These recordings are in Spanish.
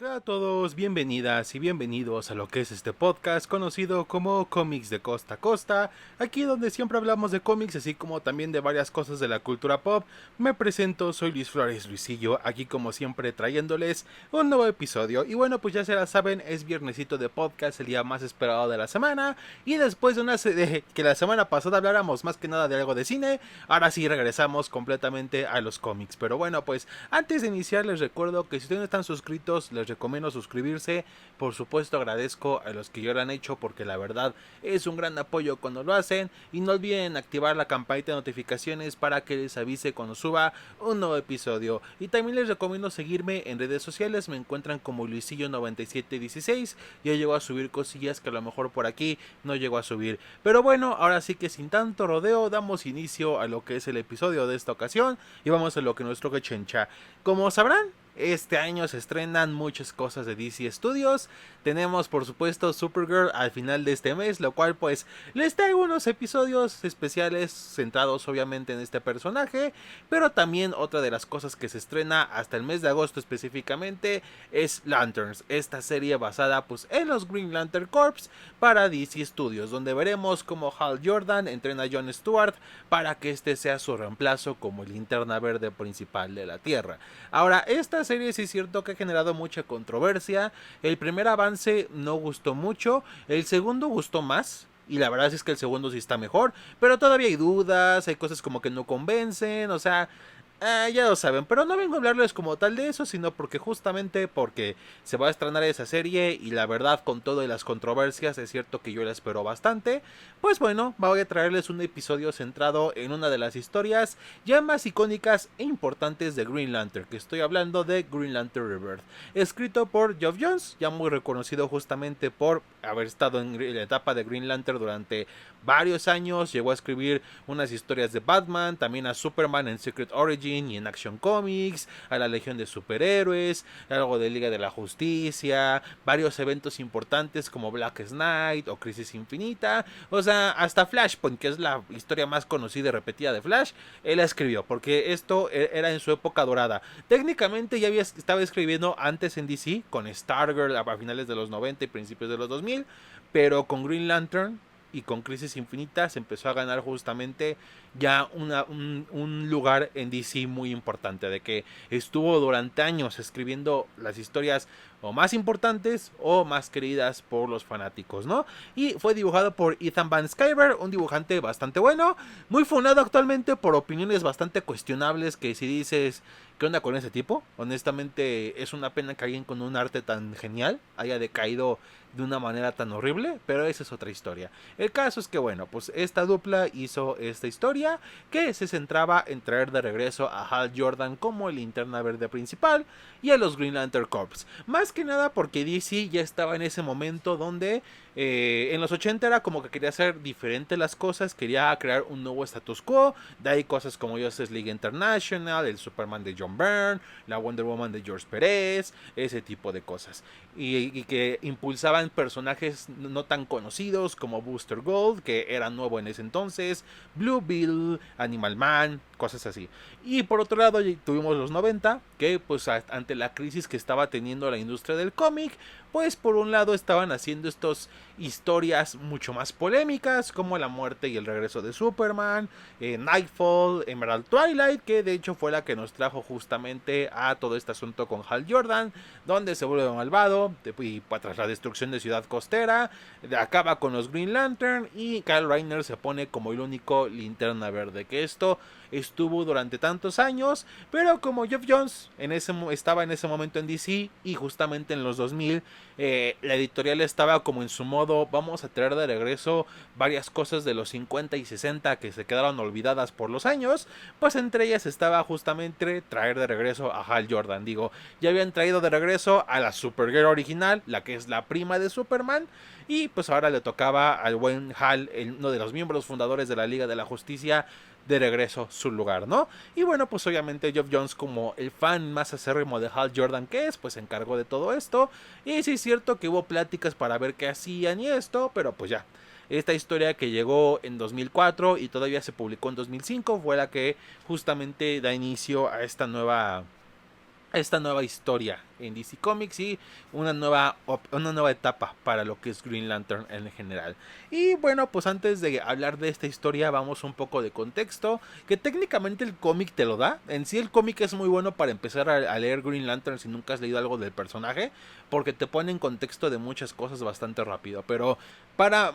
Hola a todos, bienvenidas y bienvenidos a lo que es este podcast conocido como Cómics de Costa a Costa, aquí donde siempre hablamos de cómics así como también de varias cosas de la cultura pop. Me presento, soy Luis Flores Luisillo, aquí como siempre trayéndoles un nuevo episodio y bueno, pues ya se la saben, es viernesito de podcast, el día más esperado de la semana, y después de que la semana pasada habláramos más que nada de algo de cine, ahora sí regresamos completamente a los cómics. Pero bueno, pues antes de iniciar les recuerdo que si ustedes no están suscritos les recomiendo suscribirse. Por supuesto agradezco a los que ya lo han hecho porque la verdad es un gran apoyo cuando lo hacen. Y no olviden activar la campanita de notificaciones para que les avise cuando suba un nuevo episodio. Y también les recomiendo seguirme en redes sociales. Me encuentran como Luisillo9716. Yo llego a subir cosillas que a lo mejor por aquí no llego a subir. Pero bueno, ahora sí que sin tanto rodeo damos inicio a lo que es el episodio de esta ocasión. Y vamos a lo que nuestro quechencha. Como sabrán, este año se estrenan muchas cosas de DC Studios. Tenemos por supuesto Supergirl al final de este mes, lo cual pues les traigo unos episodios especiales centrados obviamente en este personaje. Pero también otra de las cosas que se estrena hasta el mes de agosto específicamente es Lanterns, esta serie basada pues en los Green Lantern Corps para DC Studios, donde veremos cómo Hal Jordan entrena a Jon Stewart para que este sea su reemplazo como el Linterna Verde principal de la Tierra. Ahora, esta serie sí es cierto que ha generado mucha controversia. El primer avance no gustó mucho, el segundo gustó más. Y la verdad es que el segundo sí está mejor, pero todavía hay dudas, hay cosas como que no convencen, o sea, ya lo saben, pero no vengo a hablarles como tal de eso, sino porque justamente porque se va a estrenar esa serie y la verdad con todo y las controversias es cierto que yo la espero bastante. Pues bueno, voy a traerles un episodio centrado en una de las historias ya más icónicas e importantes de Green Lantern, que estoy hablando de Green Lantern Rebirth, escrito por Geoff Johns, ya muy reconocido justamente por haber estado en la etapa de Green Lantern durante varios años. Llegó a escribir unas historias de Batman, también a Superman en Secret Origin y en Action Comics, a la Legión de Superhéroes, algo de Liga de la Justicia, varios eventos importantes como Black Knight o Crisis Infinita, o sea, hasta Flashpoint, que es la historia más conocida y repetida de Flash, él la escribió, porque esto era en su época dorada. Técnicamente ya estaba escribiendo antes en DC, con Stargirl a finales de los 90 y principios de los 2000, pero con Green Lantern y con Crisis Infinita se empezó a ganar justamente ya un lugar en DC muy importante, de que estuvo durante años escribiendo las historias o más importantes o más queridas por los fanáticos, ¿no? Y fue dibujado por Ethan Van Sciver, un dibujante bastante bueno, muy funado actualmente por opiniones bastante cuestionables, que si dices, ¿qué onda con ese tipo? Honestamente es una pena que alguien con un arte tan genial haya decaído de una manera tan horrible, pero esa es otra historia. El caso es que bueno, pues esta dupla hizo esta historia que se centraba en traer de regreso a Hal Jordan como el Linterna Verde principal y a los Green Lantern Corps. Más que nada porque DC ya estaba en ese momento donde en los 80 era como que quería hacer diferente las cosas, quería crear un nuevo status quo. De ahí cosas como Justice League International, el Superman de John Byrne, la Wonder Woman de George Pérez, ese tipo de cosas. Y que impulsaban personajes no tan conocidos como Booster Gold, que era nuevo en ese entonces, Blue Beetle, Animal Man, cosas así. Y por otro lado tuvimos los 90, que pues ante la crisis que estaba teniendo la industria del cómic, pues por un lado estaban haciendo estas historias mucho más polémicas, como la muerte y el regreso de Superman, Nightfall, Emerald Twilight, que de hecho fue la que nos trajo justamente a todo este asunto con Hal Jordan, donde se vuelve malvado y tras la destrucción de Ciudad Costera, acaba con los Green Lantern y Kyle Rayner se pone como el único Linterna Verde, que esto estuvo durante tantos años, pero como Geoff Johns estaba en ese momento en DC y justamente en los 2000 la editorial estaba como en su modo, vamos a traer de regreso varias cosas de los 50 y 60 que se quedaron olvidadas por los años, pues entre ellas estaba justamente traer de regreso a Hal Jordan. Digo, ya habían traído de regreso a la Supergirl original, la que es la prima de Superman, y pues ahora le tocaba al buen Hal, uno de los miembros fundadores de la Liga de la Justicia, de regreso su lugar, ¿no? Y bueno, pues obviamente Geoff Johns, como el fan más acérrimo de Hal Jordan que es, pues se encargó de todo esto. Y sí es cierto que hubo pláticas para ver qué hacían y esto, pero pues ya. Esta historia que llegó en 2004 y todavía se publicó en 2005 fue la que justamente da inicio a esta nueva esta nueva historia en DC Comics y una nueva etapa para lo que es Green Lantern en general. Y bueno, pues antes de hablar de esta historia vamos un poco de contexto, que técnicamente el cómic te lo da. En sí el cómic es muy bueno para empezar a leer Green Lantern si nunca has leído algo del personaje, porque te pone en contexto de muchas cosas bastante rápido. Pero para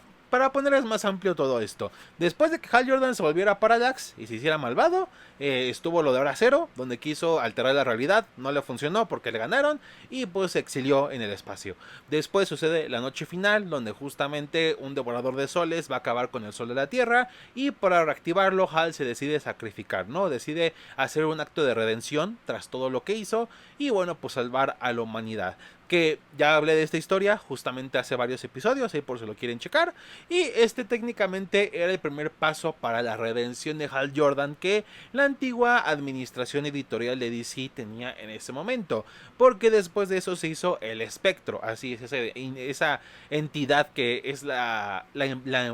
ponerles más amplio todo esto, después de que Hal Jordan se volviera a Parallax y se hiciera malvado, estuvo lo de Hora Cero, donde quiso alterar la realidad, no le funcionó porque le ganaron y pues se exilió en el espacio. Después sucede la noche final, donde justamente un devorador de soles va a acabar con el sol de la Tierra y para reactivarlo Hal se decide sacrificar, ¿no? Decide hacer un acto de redención tras todo lo que hizo y bueno, pues salvar a la humanidad. Que ya hablé de esta historia justamente hace varios episodios, ahí por si lo quieren checar. Y este técnicamente era el primer paso para la redención de Hal Jordan que la antigua administración editorial de DC tenía en ese momento. Porque después de eso se hizo el Espectro, así es, esa entidad que es la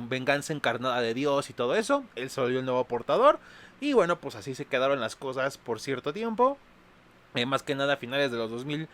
venganza encarnada de Dios y todo eso. Él se volvió el nuevo portador. Y bueno, pues así se quedaron las cosas por cierto tiempo. Más que nada a finales de los 2000,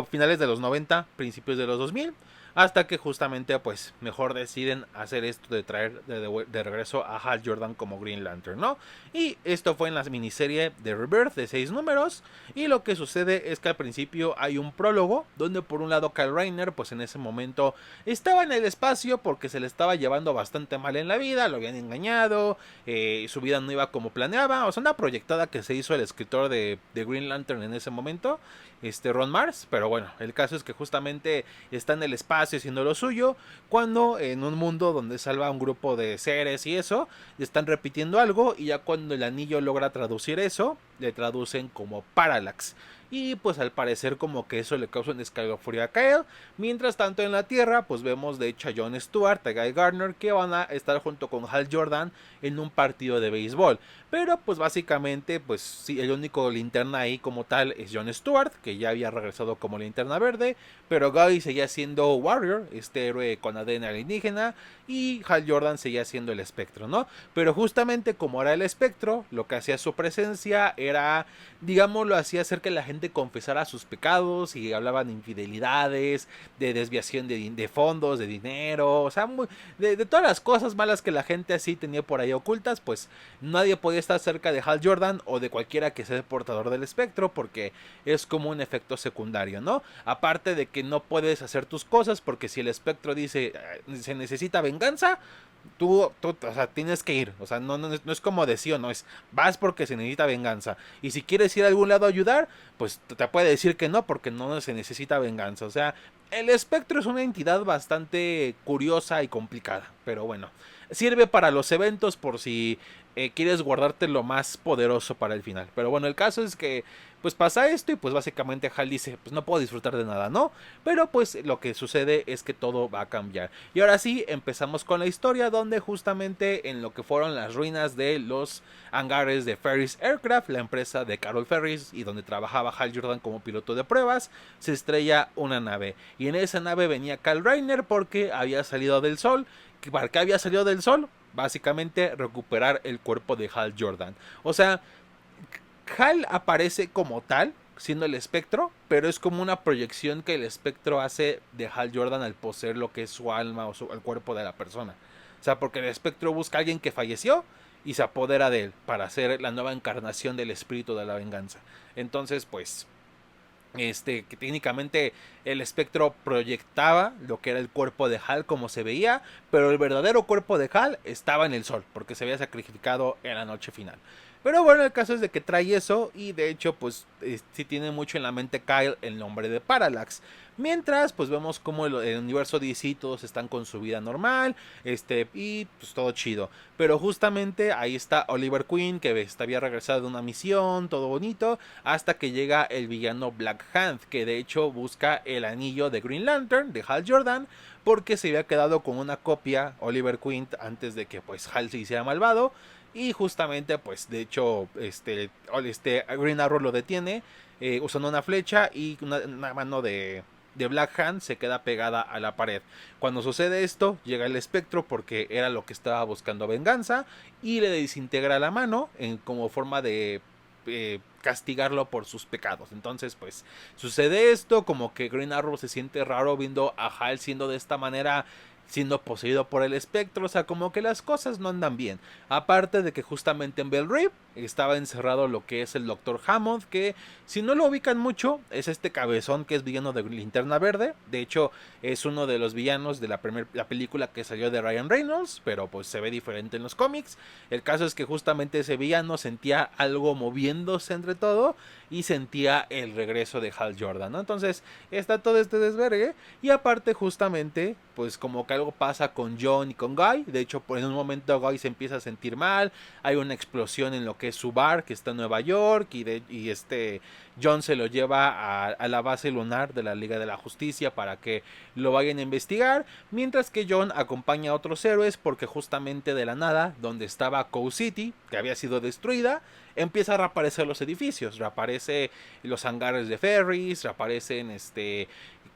finales de los 90, principios de los 2000, hasta que justamente pues mejor deciden hacer esto de traer de regreso a Hal Jordan como Green Lantern, ¿no? Y esto fue en la miniserie de Rebirth de 6 números, y lo que sucede es que al principio hay un prólogo donde por un lado Kyle Rayner pues en ese momento estaba en el espacio porque se le estaba llevando bastante mal en la vida, lo habían engañado, su vida no iba como planeaba, o sea, una proyectada que se hizo el escritor de Green Lantern en ese momento, Ron Mars, pero bueno, el caso es que justamente está en el espacio haciendo lo suyo, cuando en un mundo donde salva a un grupo de seres y eso, están repitiendo algo y ya cuando el anillo logra traducir eso, le traducen como Parallax. Y pues al parecer como que eso le causa un escalofrío a Kyle. Mientras tanto en la Tierra pues vemos de hecho a Jon Stewart, a Guy Gardner, que van a estar junto con Hal Jordan en un partido de béisbol. Pero pues básicamente pues sí, el único linterna ahí como tal es Jon Stewart, que ya había regresado como linterna verde. Pero Guy seguía siendo Warrior, este héroe con ADN alienígena. Y Hal Jordan seguía siendo el espectro, ¿no? Pero justamente como era el espectro, lo que hacía su presencia era, digamos, lo hacía hacer que la gente confesara sus pecados y hablaban de infidelidades, de desviación de fondos, de dinero, o sea, de todas las cosas malas que la gente así tenía por ahí ocultas, pues nadie podía estar cerca de Hal Jordan o de cualquiera que sea el portador del espectro porque es como un efecto secundario, ¿no? Aparte de que no puedes hacer tus cosas porque si el espectro dice se necesita venganza, tú, o sea, tienes que ir, o sea, no es como de sí o no, es vas porque se necesita venganza, y si quieres ir a algún lado a ayudar, pues te puede decir que no, porque no se necesita venganza, o sea, el espectro es una entidad bastante curiosa y complicada, pero bueno, sirve para los eventos por si quieres guardarte lo más poderoso para el final, pero bueno, el caso es que pues pasa esto y pues básicamente Hal dice, pues no puedo disfrutar de nada, ¿no? Pero pues lo que sucede es que todo va a cambiar. Y ahora sí, empezamos con la historia donde justamente en lo que fueron las ruinas de los hangares de Ferris Aircraft, la empresa de Carol Ferris y donde trabajaba Hal Jordan como piloto de pruebas, se estrella una nave. Y en esa nave venía Kyle Rayner porque había salido del sol. ¿Para qué había salido del sol? Básicamente recuperar el cuerpo de Hal Jordan. O sea, Hal aparece como tal, siendo el espectro, pero es como una proyección que el espectro hace de Hal Jordan al poseer lo que es su alma o el cuerpo de la persona. O sea, porque el espectro busca a alguien que falleció y se apodera de él para hacer la nueva encarnación del espíritu de la venganza. Entonces, pues, que técnicamente el espectro proyectaba lo que era el cuerpo de Hal como se veía, pero el verdadero cuerpo de Hal estaba en el sol, porque se había sacrificado en la noche final. Pero bueno, el caso es de que trae eso y de hecho pues sí tiene mucho en la mente Kyle el nombre de Parallax. Mientras pues vemos como el universo DC todos están con su vida normal, y pues todo chido. Pero justamente ahí está Oliver Queen que había regresado de una misión, todo bonito, hasta que llega el villano Black Hand, que de hecho busca el anillo de Green Lantern de Hal Jordan, porque se había quedado con una copia Oliver Queen antes de que pues Hal se hiciera malvado. Y justamente, pues, de hecho, Green Arrow lo detiene usando una flecha y una mano de Black Hand se queda pegada a la pared. Cuando sucede esto, llega el espectro porque era lo que estaba buscando venganza y le desintegra la mano como forma de castigarlo por sus pecados. Entonces pues sucede esto, como que Green Arrow se siente raro viendo a Hal siendo de esta manera, siendo poseído por el espectro, o sea, como que las cosas no andan bien. Aparte de que justamente en Bell Rip estaba encerrado lo que es el Doctor Hammond, que si no lo ubican mucho, es este cabezón que es villano de Linterna Verde. De hecho, es uno de los villanos de la película que salió de Ryan Reynolds, pero pues se ve diferente en los cómics. El caso es que justamente ese villano sentía algo moviéndose entre todo y sentía el regreso de Hal Jordan, ¿no? Entonces está todo este desvergue y aparte justamente pues como que algo pasa con John y con Guy. De hecho, en un momento Guy se empieza a sentir mal, hay una explosión en lo que es su bar que está en Nueva York y John se lo lleva a la base lunar de la Liga de la Justicia para que lo vayan a investigar, mientras que John acompaña a otros héroes porque justamente de la nada, donde estaba Cow City, que había sido destruida, empiezan a reaparecer los edificios, reaparece los hangares de ferries, reaparecen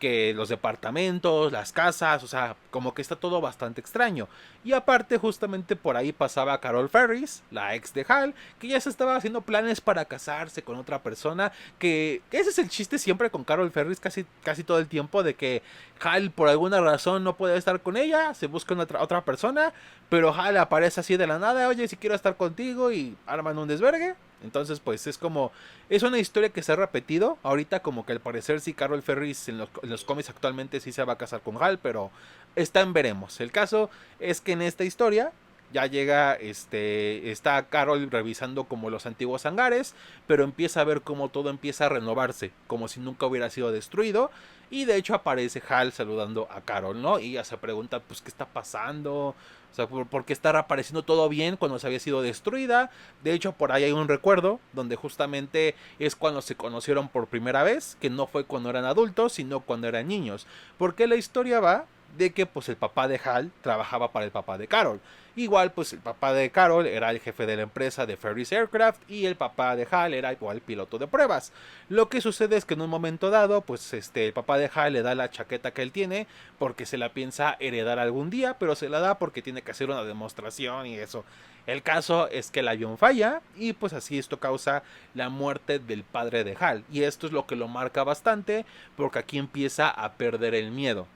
que los departamentos, las casas, o sea, como que está todo bastante extraño. Y aparte justamente por ahí pasaba Carol Ferris, la ex de Hal, que ya se estaba haciendo planes para casarse con otra persona, que ese es el chiste siempre con Carol Ferris casi todo el tiempo, de que Hal por alguna razón no puede estar con ella, se busca otra persona, pero Hal aparece así de la nada, oye, si quiero estar contigo, y arman un desvergue. Entonces pues es una historia que se ha repetido. Ahorita como que al parecer sí Carol Ferris en los cómics actualmente sí se va a casar con Hal, pero está en veremos. El caso es que en esta historia ya llega, está Carol revisando como los antiguos hangares, pero empieza a ver cómo todo empieza a renovarse, como si nunca hubiera sido destruido. Y de hecho aparece Hal saludando a Carol, ¿no? Y ella se pregunta, pues, ¿qué está pasando? O sea, ¿por qué está reapareciendo todo bien cuando se había sido destruida? De hecho, por ahí hay un recuerdo donde justamente es cuando se conocieron por primera vez, que no fue cuando eran adultos, sino cuando eran niños. Porque la historia va de que pues el papá de Hal trabajaba para el papá de Carol. Igual pues el papá de Carol era el jefe de la empresa de Ferris Aircraft y el papá de Hal era igual piloto de pruebas. Lo que sucede es que en un momento dado pues el papá de Hal le da la chaqueta que él tiene porque se la piensa heredar algún día, pero se la da porque tiene que hacer una demostración y eso. El caso es que el avión falla y pues así esto causa la muerte del padre de Hal. Y esto es lo que lo marca bastante porque aquí empieza a perder el miedo.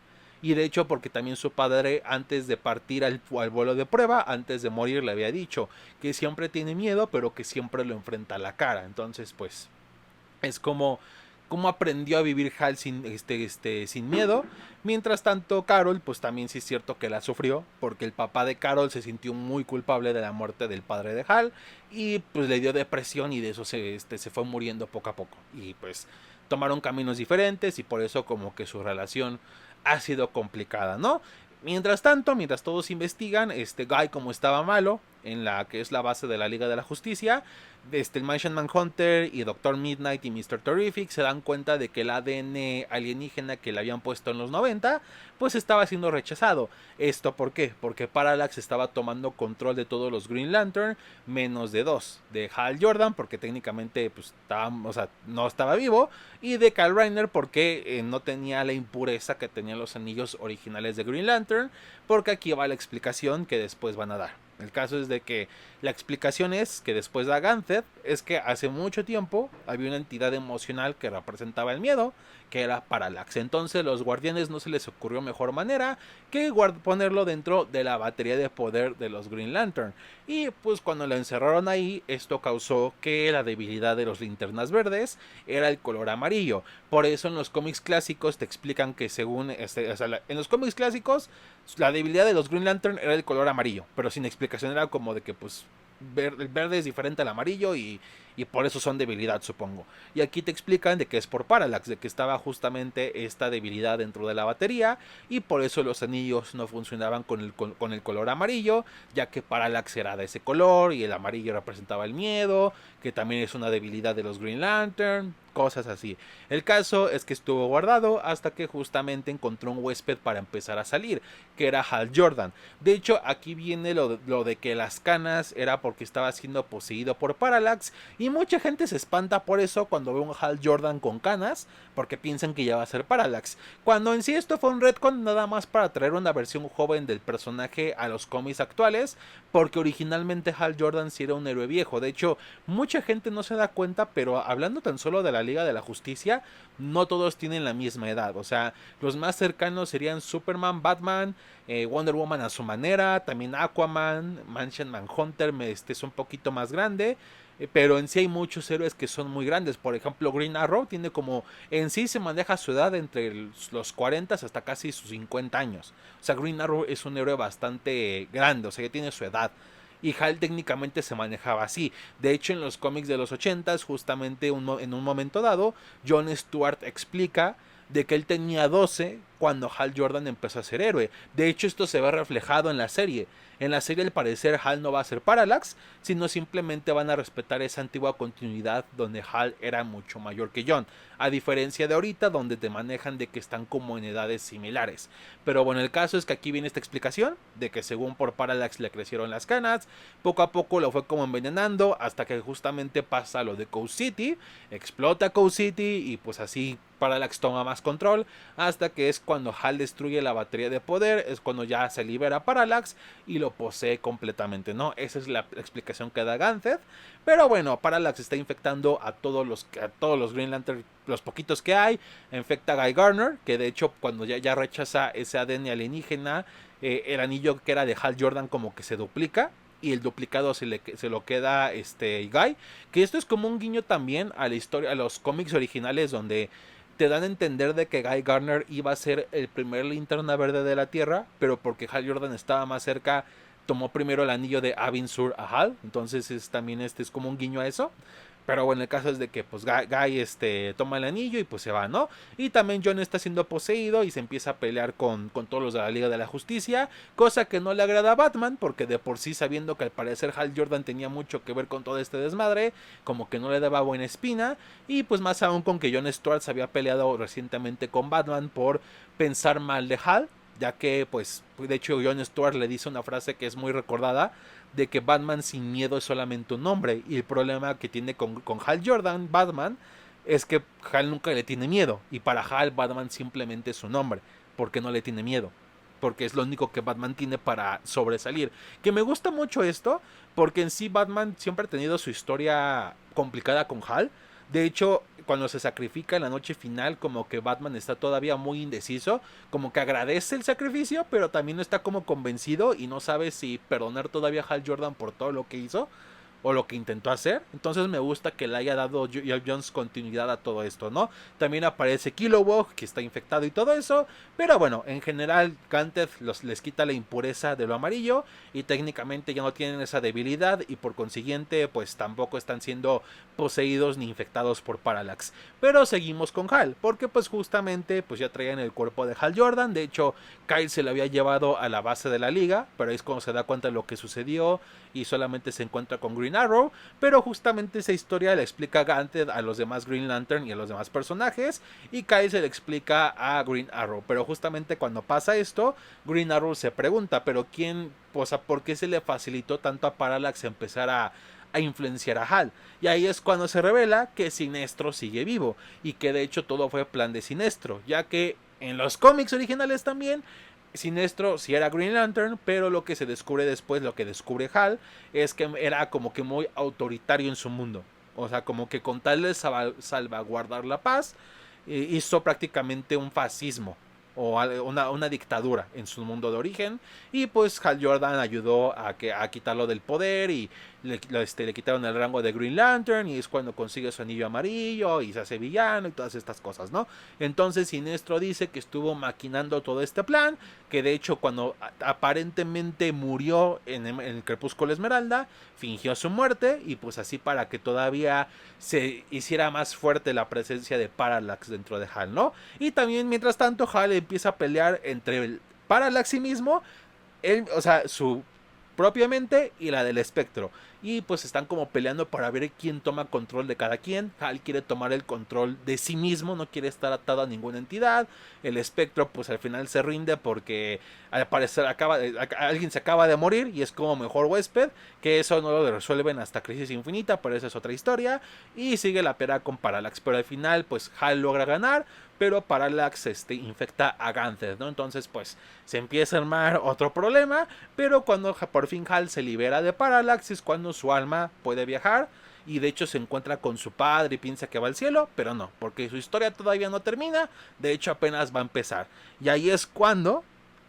Y de hecho porque también su padre antes de partir al vuelo de prueba, antes de morir, le había dicho que siempre tiene miedo pero que siempre lo enfrenta a la cara. Entonces pues es como aprendió a vivir Hal sin miedo. Mientras tanto Carol pues también sí es cierto que la sufrió porque el papá de Carol se sintió muy culpable de la muerte del padre de Hal y pues le dio depresión y de eso se fue muriendo poco a poco y pues tomaron caminos diferentes y por eso como que su relación ha sido complicada, ¿no? Mientras tanto, mientras todos investigan, Guy como estaba malo en la que es la base de la Liga de la Justicia, el Martian Manhunter y Doctor Midnight y Mr. Terrific se dan cuenta de que el ADN alienígena que le habían puesto en los 90 pues estaba siendo rechazado. ¿Esto por qué? Porque Parallax estaba tomando control de todos los Green Lantern menos de dos, de Hal Jordan porque técnicamente pues no estaba vivo, y de Kyle Rayner porque no tenía la impureza que tenían los anillos originales de Green Lantern, porque aquí va la explicación que después van a dar. El caso es de que la explicación es que después de Ganthet es que hace mucho tiempo había una entidad emocional que representaba el miedo, que era Parallax. Entonces los guardianes no se les ocurrió mejor manera que ponerlo dentro de la batería de poder de los Green Lantern. Y pues cuando lo encerraron ahí, esto causó que la debilidad de los linternas verdes era el color amarillo. Por eso en los cómics clásicos te explican que según en los cómics clásicos la debilidad de los Green Lantern era el color amarillo, pero sin explicación, era como de que pues el verde es diferente al amarillo y por eso son debilidad, supongo. Y aquí te explican de que es por Parallax, de que estaba justamente esta debilidad dentro de la batería y por eso los anillos no funcionaban con el color amarillo, ya que Parallax era de ese color y el amarillo representaba el miedo, que también es una debilidad de los Green Lantern, cosas así. El caso es que estuvo guardado hasta que justamente encontró un huésped para empezar a salir, que era Hal Jordan. De hecho, aquí viene lo de que las canas era porque estaba siendo poseído por Parallax Y mucha gente se espanta por eso cuando ve un Hal Jordan con canas, porque piensan que ya va a ser Parallax. Cuando en sí esto fue un retcon nada más para traer una versión joven del personaje a los cómics actuales, porque originalmente Hal Jordan sí era un héroe viejo. De hecho, mucha gente no se da cuenta, pero hablando tan solo de la Liga de la Justicia, no todos tienen la misma edad. O sea, los más cercanos serían Superman, Batman, Wonder Woman a su manera, también Aquaman, Martian Manhunter es un poquito más grande, pero en sí hay muchos héroes que son muy grandes. Por ejemplo, Green Arrow tiene como, en sí se maneja su edad entre los 40 hasta casi sus 50 años. O sea, Green Arrow es un héroe bastante grande, o sea, ya tiene su edad. Y Hal técnicamente se manejaba así. De hecho, en los cómics de los 80s, justamente en un momento dado, Jon Stewart explica de que él tenía 12 cuando Hal Jordan empezó a ser héroe. De hecho, esto se ve reflejado en la serie. En la serie, al parecer, Hal no va a ser Parallax, sino simplemente van a respetar esa antigua continuidad donde Hal era mucho mayor que Jon. A diferencia de ahorita, donde te manejan de que están como en edades similares. Pero bueno, el caso es que aquí viene esta explicación de que según por Parallax le crecieron las canas, poco a poco lo fue como envenenando, hasta que justamente pasa lo de Coast City, explota Coast City y pues así Parallax toma más control, hasta que es cuando Hal destruye la batería de poder, es cuando ya se libera Parallax y lo posee completamente, ¿no? Esa es la explicación que da Ganthet. Pero bueno, Parallax está infectando a todos los Green Lantern, los poquitos que hay. Infecta a Guy Gardner, que de hecho cuando ya rechaza ese ADN alienígena, el anillo que era de Hal Jordan como que se duplica. Y el duplicado se lo queda Guy. Que esto es como un guiño también a la historia, a los cómics originales donde te dan a entender de que Guy Gardner iba a ser el primer linterna verde de la Tierra, pero porque Hal Jordan estaba más cerca, tomó primero el anillo de Abin Sur a Hal. Entonces también es como un guiño a eso. Pero bueno, el caso es de que pues Guy toma el anillo y pues se va, ¿no? Y también Jon está siendo poseído y se empieza a pelear con todos los de la Liga de la Justicia, cosa que no le agrada a Batman, porque de por sí, sabiendo que al parecer Hal Jordan tenía mucho que ver con todo este desmadre, como que no le daba buena espina. Y pues más aún con que Jon Stewart se había peleado recientemente con Batman por pensar mal de Hal, ya que pues de hecho Jon Stewart le dice una frase que es muy recordada, de que Batman sin miedo es solamente un nombre. Y el problema que tiene con Hal Jordan, Batman, es que Hal nunca le tiene miedo. Y para Hal, Batman simplemente es un nombre, porque no le tiene miedo. Porque es lo único que Batman tiene para sobresalir. Que me gusta mucho esto, porque en sí Batman siempre ha tenido su historia complicada con Hal. De hecho, cuando se sacrifica en la noche final, como que Batman está todavía muy indeciso, como que agradece el sacrificio, pero también no está como convencido y no sabe si perdonar todavía a Hal Jordan por todo lo que hizo o lo que intentó hacer. Entonces me gusta que le haya dado Geoff Johns continuidad a todo esto, ¿no? También aparece Kilowog, que está infectado y todo eso, pero bueno, en general Ganthet les quita la impureza de lo amarillo y técnicamente ya no tienen esa debilidad y por consiguiente pues tampoco están siendo poseídos ni infectados por Parallax. Pero seguimos con Hal, porque pues justamente pues ya traían el cuerpo de Hal Jordan. De hecho, Kyle se lo había llevado a la base de la liga, pero ahí es cuando se da cuenta de lo que sucedió y solamente se encuentra con Green Arrow. Pero justamente esa historia le explica Ganthet a los demás Green Lantern y a los demás personajes, y Kyle se le explica a Green Arrow. Pero justamente cuando pasa esto, Green Arrow se pregunta, pero quién, o sea, ¿por qué se le facilitó tanto a Parallax empezar a influenciar a Hal? Y ahí es cuando se revela que Sinestro sigue vivo y que de hecho todo fue plan de Sinestro, ya que en los cómics originales también Sinestro sí era Green Lantern, pero lo que se descubre después, lo que descubre Hal, es que era como que muy autoritario en su mundo. O sea, como que con tal de salvaguardar la paz, hizo prácticamente un fascismo o una dictadura en su mundo de origen. Y pues Hal Jordan ayudó a quitarlo del poder y le quitaron el rango de Green Lantern, y es cuando consigue su anillo amarillo y se hace villano y todas estas cosas, ¿no? Entonces Sinestro dice que estuvo maquinando todo este plan, que de hecho cuando aparentemente murió en el Crepúsculo Esmeralda, fingió su muerte, y pues así para que todavía se hiciera más fuerte la presencia de Parallax dentro de Hal, ¿no? Y también mientras tanto Hal empieza a pelear entre el Parallax y mismo, él, o sea, su propiamente y la del espectro. y pues están como peleando para ver quién toma control de cada quien. Hal quiere tomar el control de sí mismo, no quiere estar atado a ninguna entidad. El Espectro pues al final se rinde porque al parecer alguien se acaba de morir y es como mejor huésped, que eso no lo resuelven hasta Crisis Infinita, pero esa es otra historia. Y sigue la pelea con Parallax, pero al final pues Hal logra ganar, pero Parallax infecta a Ganthet, ¿no? Entonces pues se empieza a armar otro problema, pero cuando por fin Hal se libera de Parallax es cuando su alma puede viajar, y de hecho se encuentra con su padre y piensa que va al cielo, pero no, porque su historia todavía no termina, de hecho apenas va a empezar. Y ahí es cuando,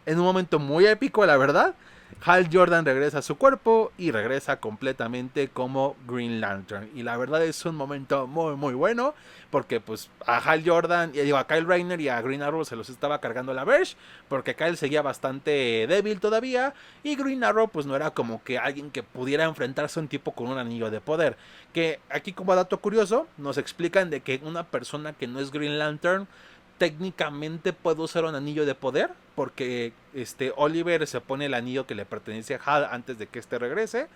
en un momento muy épico la verdad, Hal Jordan regresa a su cuerpo y regresa completamente como Green Lantern. Y la verdad es un momento muy muy bueno, porque pues a Hal Jordan, digo, a Kyle Rayner y a Green Arrow se los estaba cargando la Verge, porque Kyle seguía bastante débil todavía, y Green Arrow pues no era como que alguien que pudiera enfrentarse a un tipo con un anillo de poder. Que aquí, como dato curioso, nos explican de que una persona que no es Green Lantern técnicamente puede usar un anillo de poder, porque Oliver se pone el anillo que le pertenece a Hal antes de que regrese,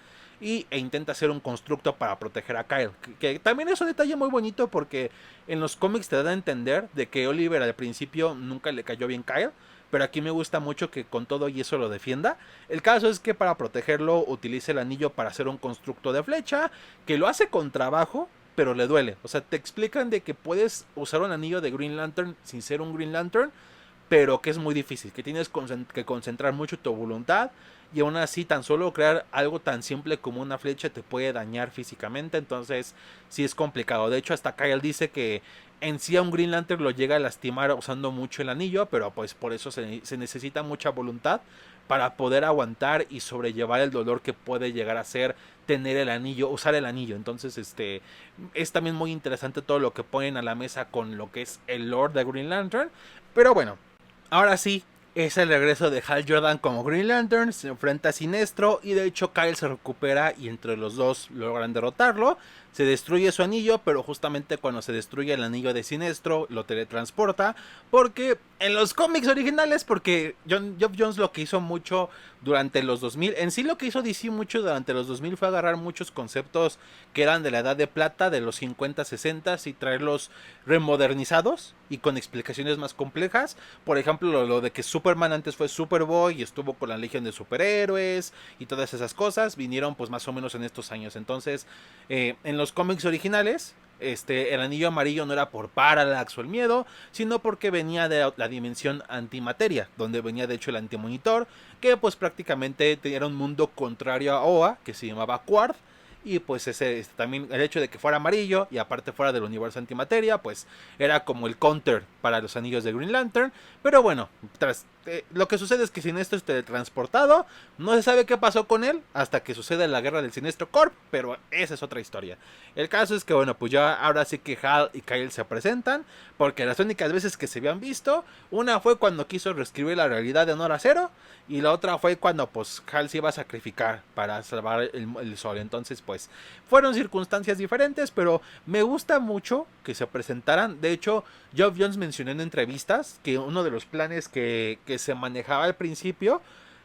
e intenta hacer un constructo para proteger a Kyle, que también es un detalle muy bonito, porque en los cómics te dan a entender de que Oliver al principio nunca le cayó bien Kyle, pero aquí me gusta mucho que con todo y eso lo defienda. El caso es que para protegerlo utiliza el anillo para hacer un constructo de flecha, que lo hace con trabajo, pero le duele. O sea, te explican de que puedes usar un anillo de Green Lantern sin ser un Green Lantern, pero que es muy difícil, que tienes que concentrar mucho tu voluntad, y aún así tan solo crear algo tan simple como una flecha te puede dañar físicamente, entonces sí es complicado. De hecho, hasta Kyle dice que en sí a un Green Lantern lo llega a lastimar usando mucho el anillo, pero pues por eso se necesita mucha voluntad para poder aguantar y sobrellevar el dolor que puede llegar a ser tener el anillo, usar el anillo. Entonces es también muy interesante todo lo que ponen a la mesa con lo que es el lore de Green Lantern. Pero bueno, ahora sí, es el regreso de Hal Jordan como Green Lantern, se enfrenta a Sinestro, y de hecho Kyle se recupera y entre los dos logran derrotarlo. Se destruye su anillo, pero justamente cuando se destruye el anillo de Sinestro lo teletransporta, porque en los cómics originales, porque Geoff Johns lo que hizo mucho durante los 2000, en sí lo que hizo DC mucho durante los 2000 fue agarrar muchos conceptos que eran de la edad de plata, de los 50, 60 y traerlos remodernizados y con explicaciones más complejas. Por ejemplo, lo de que Superman antes fue Superboy y estuvo con la Legión de Superhéroes y todas esas cosas vinieron pues más o menos en estos años. Entonces, en los cómics originales, el anillo amarillo no era por Parallax o el miedo, sino porque venía de la dimensión antimateria, donde venía de hecho el antimonitor, que pues prácticamente era un mundo contrario a Oa, que se llamaba Quard. Y pues también el hecho de que fuera amarillo y aparte fuera del universo antimateria, pues era como el counter para los anillos de Green Lantern. Pero bueno, lo que sucede es que Sinestro es teletransportado, no se sabe qué pasó con él hasta que sucede la guerra del Sinestro Corp, pero esa es otra historia. El caso es que bueno, pues ya ahora sí que Hal y Kyle se presentan, porque las únicas veces que se habían visto, una fue cuando quiso reescribir la realidad de Honor a Cero, y la otra fue cuando pues Hal se iba a sacrificar para salvar el sol. Entonces pues fueron circunstancias diferentes, pero me gusta mucho que se presentaran. De hecho, Geoff Johns mencionó en entrevistas que uno de los planes que se manejaba al principio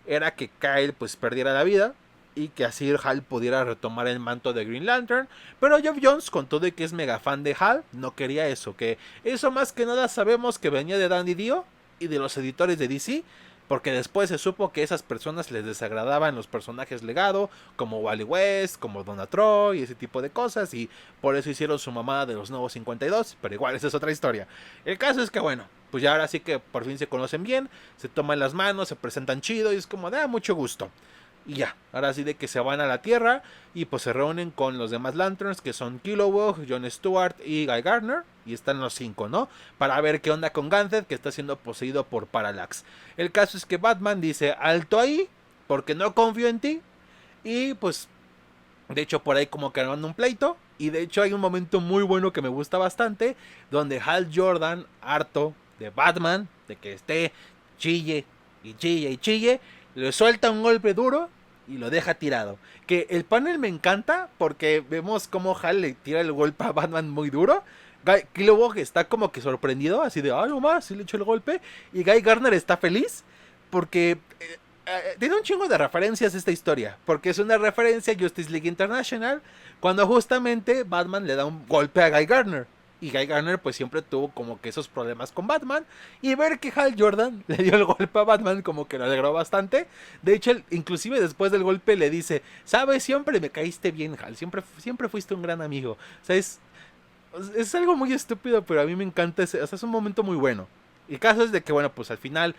era que Kyle pues perdiera la vida y que así Hal pudiera retomar el manto de Green Lantern. Pero Geoff Johns, con todo de que es mega fan de Hal, no quería eso. Que eso más que nada sabemos que venía de Dan Didio y de los editores de DC, porque después se supo que a esas personas les desagradaban los personajes legado, como Wally West, como Donna Troy y ese tipo de cosas, y por eso hicieron su mamada de los nuevos 52, pero igual esa es otra historia. El caso es que bueno, pues ya ahora sí que por fin se conocen bien, se toman las manos, se presentan chido y es como de mucho gusto. Y ya, ahora sí de que se van a la Tierra y pues se reúnen con los demás Lanterns, que son Kilowog, John Stewart y Guy Gardner. Y están los 5, ¿no? Para ver qué onda con Ganthet, que está siendo poseído por Parallax. El caso es que Batman dice, alto ahí, porque no confío en ti. Y pues, de hecho por ahí como que arman un pleito. Y de hecho hay un momento muy bueno que me gusta bastante, donde Hal Jordan, harto de Batman, de que esté chille y chille y chille, le suelta un golpe duro y lo deja tirado. Que el panel me encanta porque vemos cómo Hal le tira el golpe a Batman muy duro. Kilowog está como que sorprendido, así de, no más, sí le echó el golpe. Y Guy Gardner está feliz porque tiene un chingo de referencias esta historia, porque es una referencia a Justice League International, cuando justamente Batman le da un golpe a Guy Gardner. Y Guy Gardner pues siempre tuvo como que esos problemas con Batman. Y ver que Hal Jordan le dio el golpe a Batman como que lo alegró bastante. De hecho, inclusive después del golpe le dice, sabes, siempre me caíste bien, Hal, siempre fuiste un gran amigo. O sea, es algo muy estúpido, pero a mí me encanta, o sea, es un momento muy bueno. Y el caso es de que, bueno, pues al final,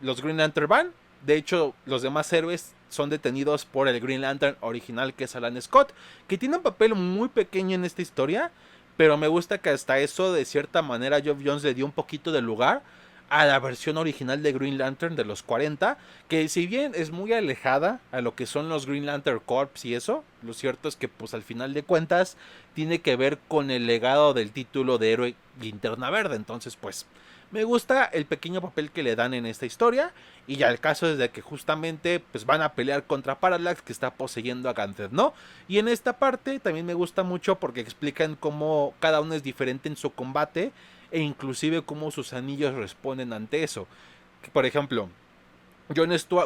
los Green Lantern van. De hecho, los demás héroes son detenidos por el Green Lantern original, que es Alan Scott, que tiene un papel muy pequeño en esta historia, pero me gusta que hasta eso, de cierta manera, Geoff Johns le dio un poquito de lugar a la versión original de Green Lantern de los 40, que si bien es muy alejada a lo que son los Green Lantern Corps y eso, lo cierto es que pues al final de cuentas tiene que ver con el legado del título de héroe Linterna Verde. Entonces pues me gusta el pequeño papel que le dan en esta historia. Y ya el caso es de que justamente pues van a pelear contra Parallax, que está poseyendo a Ganthet, ¿no? Y en esta parte también me gusta mucho porque explican cómo cada uno es diferente en su combate, e inclusive cómo sus anillos responden ante eso. Por ejemplo,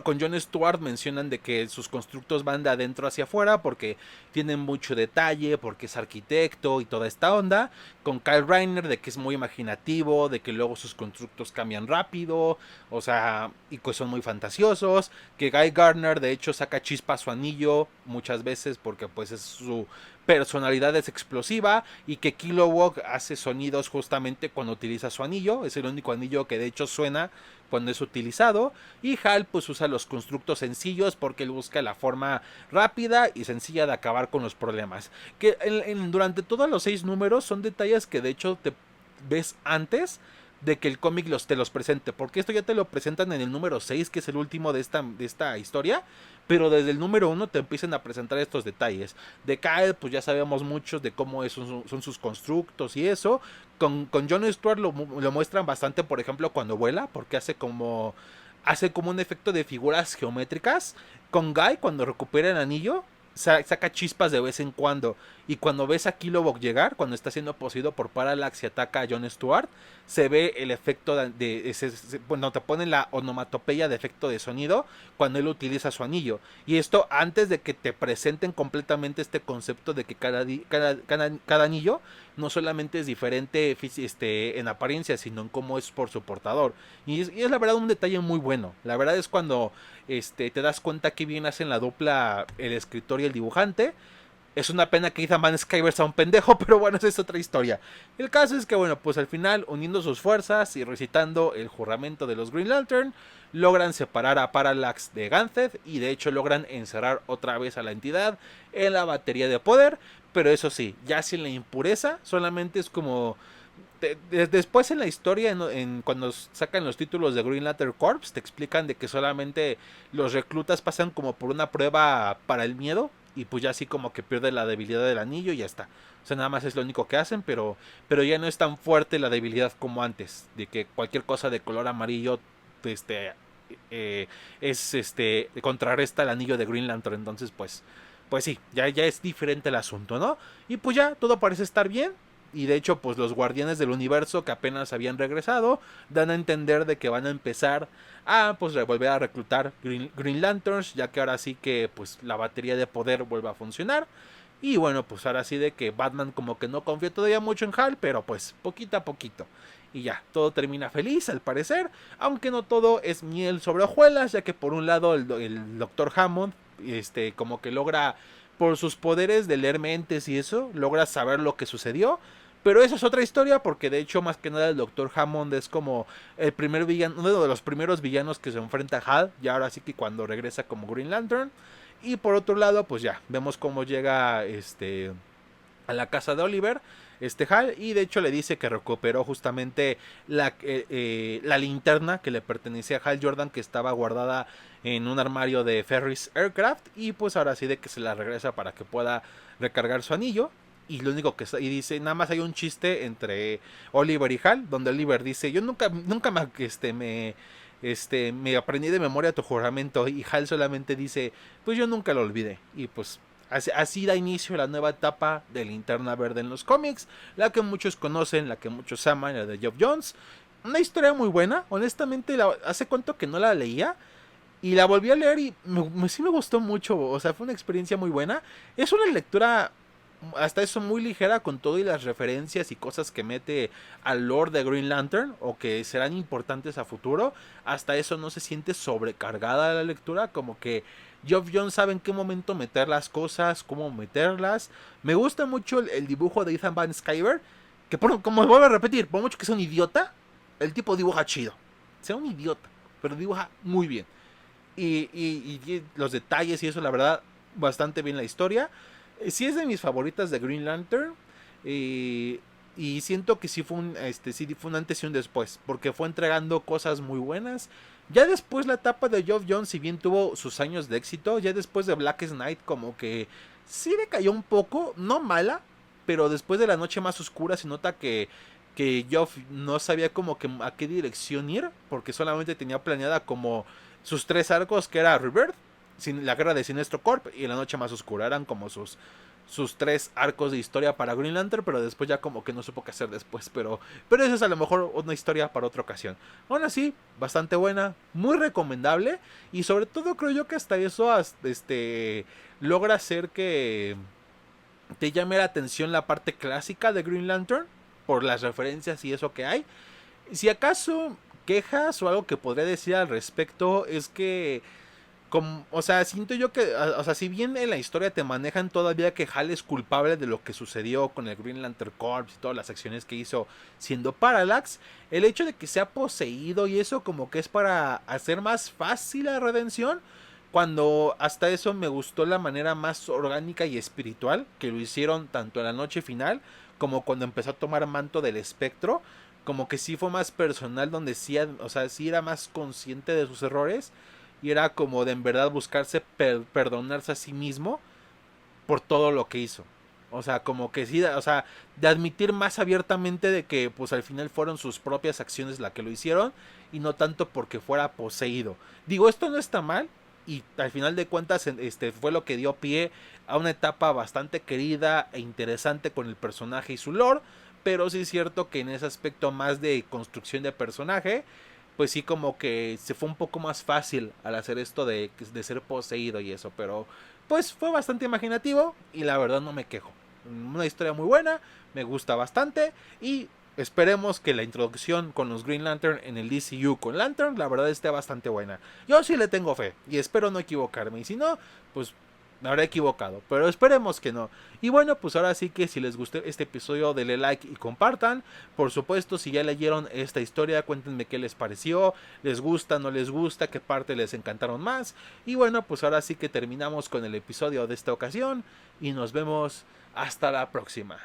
con Jon Stewart mencionan de que sus constructos van de adentro hacia afuera porque tienen mucho detalle, porque es arquitecto y toda esta onda. Con Kyle Reiner de que es muy imaginativo, de que luego sus constructos cambian rápido, o sea, y que son muy fantasiosos. Que Guy Gardner de hecho saca chispa a su anillo muchas veces porque pues es su personalidad es explosiva, y que Kilowog hace sonidos justamente cuando utiliza su anillo, es el único anillo que de hecho suena cuando es utilizado. Y Hal pues usa los constructos sencillos porque él busca la forma rápida y sencilla de acabar con los problemas, que durante todos los 6 números son detalles que de hecho te ves antes de que el cómic te los presente, porque esto ya te lo presentan en el número 6, que es el último de esta historia, pero desde el número 1 te empiezan a presentar estos detalles. De Kyle pues ya sabemos muchos de cómo son sus constructos y eso. Con Jon Stewart lo muestran bastante, por ejemplo, cuando vuela, porque hace como un efecto de figuras geométricas. Con Guy, cuando recupera el anillo, saca chispas de vez en cuando. Y cuando ves a Kilowog llegar, cuando está siendo poseído por Parallax y ataca a Jon Stewart, se ve el efecto bueno, te ponen la onomatopeya de efecto de sonido cuando él utiliza su anillo. Y esto antes de que te presenten completamente este concepto de que cada anillo no solamente es diferente en apariencia, sino en cómo es por su portador. Y es la verdad un detalle muy bueno. La verdad es cuando te das cuenta que bien hacen la dupla el escritor y el dibujante. Es una pena que Ethan Van Sciver sea un pendejo, pero bueno, esa es otra historia. El caso es que, bueno, pues al final, uniendo sus fuerzas y recitando el juramento de los Green Lantern, logran separar a Parallax de Ganthet, y de hecho logran encerrar otra vez a la entidad en la batería de poder. Pero eso sí, ya sin la impureza, solamente es como... Después en la historia, cuando sacan los títulos de Green Lantern Corps, te explican de que solamente los reclutas pasan como por una prueba para el miedo, y pues ya así como que pierde la debilidad del anillo y ya está. O sea, nada más es lo único que hacen, pero ya no es tan fuerte la debilidad como antes, de que cualquier cosa de color amarillo contrarresta el anillo de Green Lantern. Entonces pues sí, ya es diferente el asunto, ¿no? Y pues ya todo parece estar bien. Y de hecho, pues los guardianes del universo que apenas habían regresado dan a entender de que van a empezar a pues volver a reclutar Green Lanterns, ya que ahora sí que pues la batería de poder vuelve a funcionar. Y bueno, pues ahora sí de que Batman como que no confía todavía mucho en Hal, pero pues poquito a poquito. Y ya, todo termina feliz al parecer, aunque no todo es miel sobre hojuelas, ya que por un lado el Dr. Hammond como que logra, por sus poderes de leer mentes y eso, logra saber lo que sucedió. Pero eso es otra historia, porque de hecho más que nada el Dr. Hammond es como el primer villano, uno de los primeros villanos que se enfrenta a Hal, y ahora sí que cuando regresa como Green Lantern. Y por otro lado, pues ya, vemos cómo llega a la casa de Oliver, Hal, y de hecho le dice que recuperó justamente la linterna que le pertenecía a Hal Jordan, que estaba guardada en un armario de Ferris Aircraft, y pues ahora sí de que se la regresa para que pueda recargar su anillo. Y lo único que y dice, nada más hay un chiste entre Oliver y Hal, donde Oliver dice, yo nunca me aprendí de memoria tu juramento, y Hal solamente dice, pues yo nunca lo olvidé. Y pues así da inicio a la nueva etapa de Linterna Verde en los cómics, la que muchos conocen, la que muchos aman, la de Geoff Johns. Una historia muy buena, honestamente, hace cuánto que no la leía, Y la volví a leer y sí me gustó mucho, o sea, fue una experiencia muy buena. Es una lectura hasta eso muy ligera con todo y las referencias y cosas que mete al lore de Green Lantern o que serán importantes a futuro. Hasta eso no se siente sobrecargada la lectura, como que Geoff Johns sabe en qué momento meter las cosas, cómo meterlas. Me gusta mucho el dibujo de Ethan Van Sciver, que como vuelvo a repetir, por mucho que sea un idiota, el tipo dibuja chido. Sea un idiota, pero dibuja muy bien. Y los detalles y eso, la verdad, bastante bien la historia. Sí es de mis favoritas de Green Lantern. Y siento que sí fue un antes y un después. Porque fue entregando cosas muy buenas. Ya después la etapa de Geoff Johns, si bien tuvo sus años de éxito, ya después de Blackest Night como que sí decayó un poco, no mala, pero después de La Noche Más Oscura se nota que Geoff no sabía como que a qué dirección ir, porque solamente tenía planeada como sus 3 arcos, que era Rebirth, la guerra de Sinestro Corp y La Noche Más Oscura. Eran como sus 3 arcos de historia para Green Lantern, pero después ya como que no supo qué hacer después. Pero eso es a lo mejor una historia para otra ocasión. Aún así, bastante buena, muy recomendable. Y sobre todo creo yo que hasta eso logra hacer que te llame la atención la parte clásica de Green Lantern, por las referencias y eso que hay. Si acaso quejas o algo que podría decir al respecto es que o sea, siento yo que, o sea, si bien en la historia te manejan todavía que Hal es culpable de lo que sucedió con el Green Lantern Corps y todas las acciones que hizo siendo Parallax, el hecho de que sea poseído y eso como que es para hacer más fácil la redención, cuando hasta eso me gustó la manera más orgánica y espiritual que lo hicieron tanto en la noche final como cuando empezó a tomar manto del espectro, como que sí fue más personal, donde sí, o sea, sí era más consciente de sus errores y era como de en verdad buscarse perdonarse a sí mismo por todo lo que hizo. O sea, como que sí, o sea, de admitir más abiertamente de que pues al final fueron sus propias acciones las que lo hicieron y no tanto porque fuera poseído. Digo, esto no está mal y al final de cuentas fue lo que dio pie a una etapa bastante querida e interesante con el personaje y su lore, pero sí es cierto que en ese aspecto más de construcción de personaje, pues sí como que se fue un poco más fácil al hacer esto de ser poseído y eso, pero pues fue bastante imaginativo y la verdad no me quejo. Una historia muy buena, me gusta bastante y esperemos que la introducción con los Green Lantern en el DCU con Lantern la verdad esté bastante buena. Yo sí le tengo fe y espero no equivocarme y si no, pues me habré equivocado, pero esperemos que no. Y bueno, pues ahora sí que si les gustó este episodio, denle like y compartan. Por supuesto, si ya leyeron esta historia, cuéntenme qué les pareció, les gusta, no les gusta, qué parte les encantaron más. Y bueno, pues ahora sí que terminamos con el episodio de esta ocasión y nos vemos hasta la próxima.